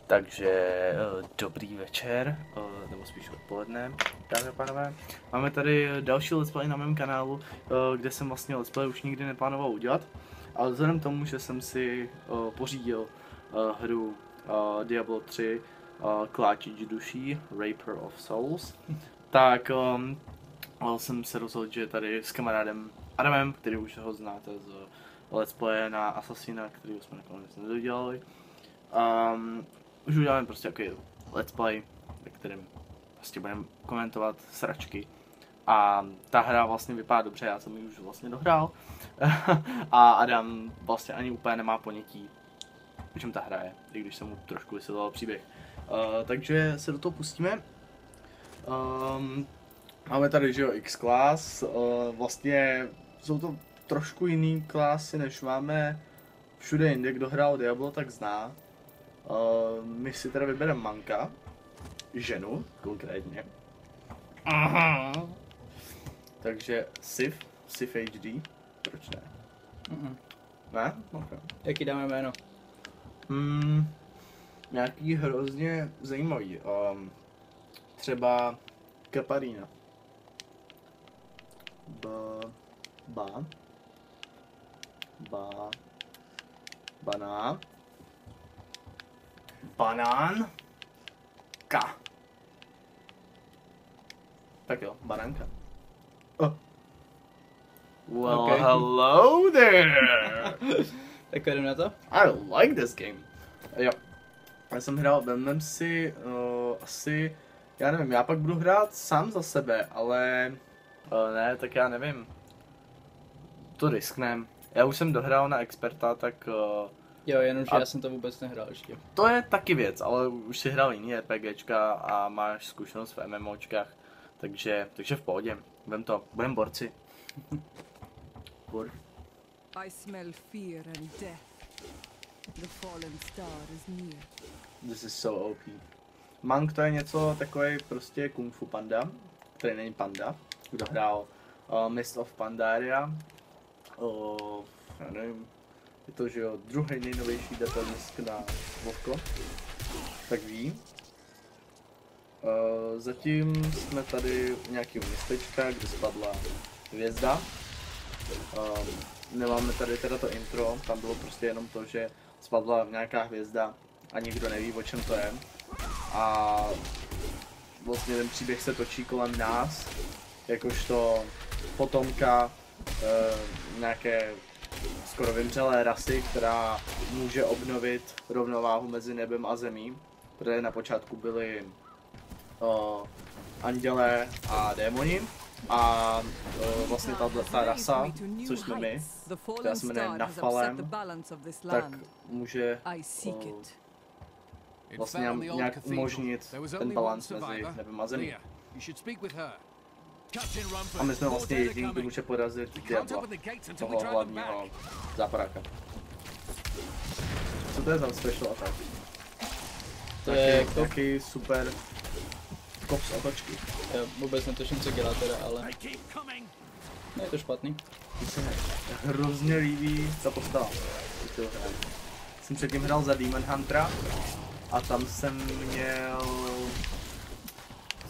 Takže dobrý večer, nebo spíš odpoledne, dámy a pánové. Máme tady další let's play na mém kanálu, kde jsem vlastně let's play už nikdy neplánoval udělat. Ale vzhledem k tomu, že jsem si pořídil hru Diablo 3 Kláčič duší, Raper of Souls, tak jsem se rozhodl, že tady s kamarádem Adamem, který už ho znáte z let's play na Assassina, který jsme nakonec nedodělali, už uděláme prostě takový let's play, ve kterém prostě budeme komentovat sračky. A ta hra vlastně vypadá dobře, já jsem ji už vlastně dohrál. A Adam vlastně ani úplně nemá ponětí, o čem ta hra je, i když jsem mu trošku vysvětloval příběh. Takže se do toho pustíme. Máme tady, že jo, X-Class, vlastně jsou to trošku jiný klasy, než máme všude jinde, kdo hrál Diablo, tak zná. My si teda vybereme Manka, ženu konkrétně. Aha. Takže Sif HD, proč ne? Ne? Okay. Jaký dáme jméno? Nějaký hrozně zajímavý, třeba Kaparina. Banán. Banánka. Tak jo, banánka. Oh. Well, okay. Hello there! Tak jdem na to? I like this game. Jo. Já jsem hrál, vezmem si asi, já nevím, já pak budu hrát sám za sebe, ale ne, tak já nevím. To risknem. Já už jsem dohrál na experta, tak jo, jenomže já jsem to vůbec nehrál ještě. To je taky věc, ale už si hrál jiný RPGčka a máš zkušenost v MMOčkách, takže v pohodě. Vem to, budem borci. I smell fear and death. The fallen star is near. This is so OP. Monk to je něco takový prostě kung fu panda, který není panda. Kdo hrál Mist of Pandaria, já nevím, je to, že jo, druhý nejnovější datadisk na Vovko, tak ví. Zatím jsme tady u nějakého městečka, kde spadla hvězda. Nemáme tady teda to intro, tam bylo prostě jenom to, že spadla nějaká hvězda a nikdo neví, o čem to je. A vlastně ten příběh se točí kolem nás, jakožto potomka nějaké skoro vymřelé rasy, která může obnovit rovnováhu mezi nebem a zemí, protože na počátku byli andělé a démoni a vlastně ta rasa, což jsme my, která se jmenuje Naphalem, tak může vlastně nějak umožnit ten balans mezi nebem a zemí. A my jsme vlastně jediný, kdo může porazit Diabla, toho hlavního záporáka. Co to je za special attack? To je taky super kop z otočky. Já vůbec netuším, co dělá teda, ale ne, je to špatný. Mně se hrozně líbí ta postava. Jsem předtím hrál za Demon Huntera a tam jsem měl...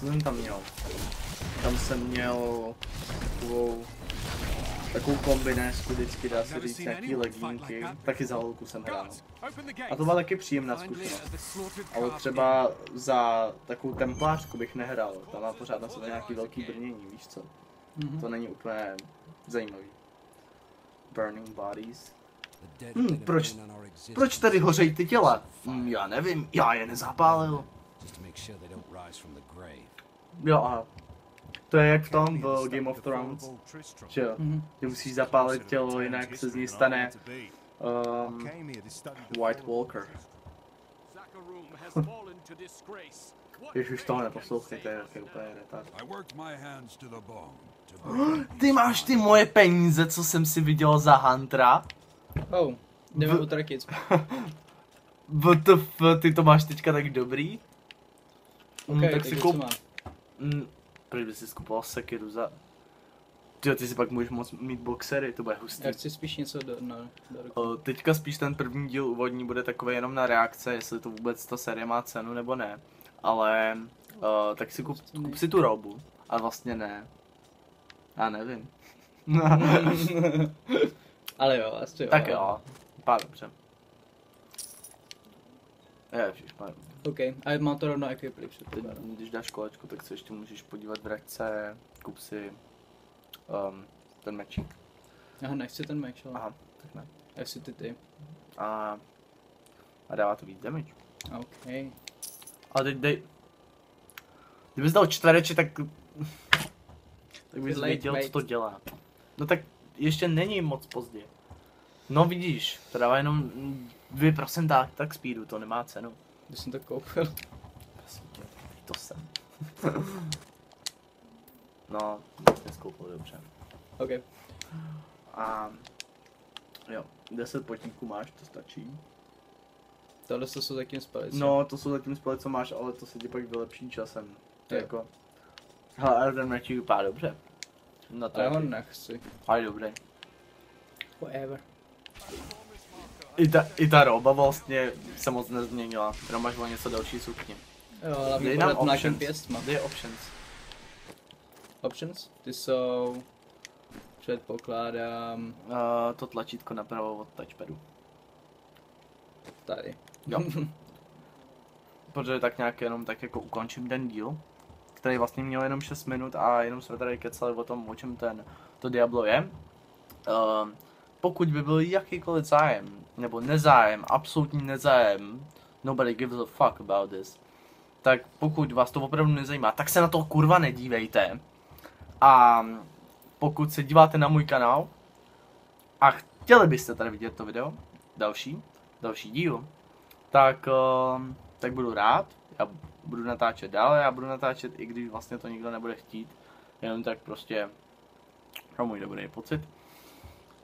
Co jsem tam měl? Tam jsem měl takovou kombinésku, vždycky dá se říct, nějaký legínky, taky za holku jsem hrál. A to byla taky příjemná zkušenost. Ale třeba za takovou templářku bych nehrál, tam má pořád na sebe nějaký velký brnění, víš co? To není úplně zajímavý. Burning bodies. Proč tady hořejí ty těla? Já nevím, já je nezapálil. Jo, aha. To je jak v tom v Game of Thrones, že jo, ty musíš zapálit tělo, jinak se z ní stane White Walker. Když už toho neposlouchejte, to je úplně retard. Ty máš ty moje peníze, co jsem si viděl za Huntera? Oh, jdeme utratit. WTF, ty to máš teďka tak dobrý? Okay, tak si kup... Proč by si skupoval sekiru za... Tyjo, ty si pak můžeš moc mít boxery, to bude hustý. Já chci spíš něco do ruky. Teďka spíš ten první díl úvodní bude takový jenom na reakce, jestli to vůbec ta série má cenu nebo ne. Ale tak si kup si tu robu. A vlastně ne. Já nevím. Ale jo, asi jo. Tak jo, pár dobře. Ježišmarja. OK, a mám to rovno equipli, Teď, předpokládám. když dáš kolečko, tak se ještě můžeš podívat v račce, kup si ten mečík. Aha, nechci ten meč, ale Aha, tak ne. jak si ty. A dává to víc damage. OK. Ale teď dej. Kdybys dal čtvereče, tak bys věděl, co to dělá. No tak ještě není moc pozdě. No vidíš, to dává jenom 2% tak speedu, to nemá cenu. Když jsem to koupil. Prosím tě, to jsem. No, neskoupil dobře. OK. A jo, 10 potníků máš, to stačí. Tohle to jsou zatím spalice. No, to jsou zatím spole, co máš, ale to se ti pak vylepší časem. Jo. Jako. Hele, ale ten mečík vypadá dobře. No to Ale je ho nechci. ale dobrý. Whatever. I ta roba vlastně se moc nezměnila, jenom máš o něco další sukni. Jo, hlavně Dej nám pořád mlákem options. pěstma. Dej options. Options? Ty jsou... Předpokládám... To tlačítko napravo od touchpadu. Tady. Jo. Protože tak nějak jenom tak jako ukončím ten díl, který vlastně měl jenom 6 minut a jenom jsme tady kecali o tom, o čem to Diablo je. Pokud by byl jakýkoliv zájem, nebo nezájem, absolutní nezájem, nobody gives a fuck about this, tak pokud vás to opravdu nezajímá, tak se na to kurva nedívejte. A pokud se díváte na můj kanál a chtěli byste tady vidět to video, další díl, tak budu rád. Já budu natáčet dál, já budu natáčet, i když vlastně to nikdo nebude chtít, jenom tak prostě pro můj dobrý pocit.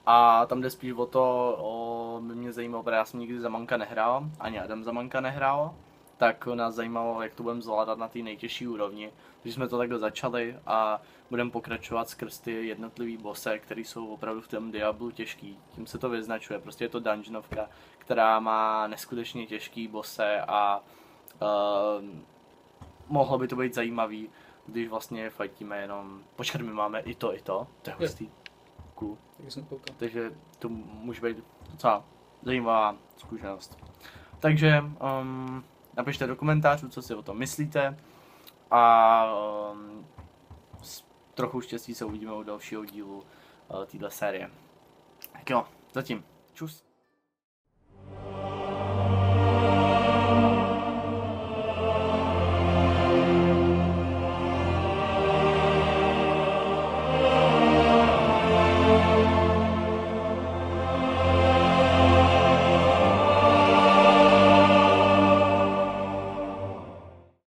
A tam jde spíš o to, mě zajímalo, protože já jsem nikdy za Manka nehrál, ani Adam za Manka nehrál, tak nás zajímalo, jak to budeme zvládat na té nejtěžší úrovni. Takže jsme to takhle začali a budeme pokračovat skrz ty jednotlivý bosse, které jsou opravdu v tom Diablu těžký. Tím se to vyznačuje, prostě je to dungeonovka, která má neskutečně těžký bosse a mohlo by to být zajímavý, když vlastně fightíme jenom, počkat, my máme i to je hustý. Cool. Tak jsem koukal. Takže to může být docela zajímavá zkušenost. Takže napište do komentářů, co si o tom myslíte a s trochu štěstí se uvidíme u dalšího dílu téhle série. Tak jo, zatím. Čus.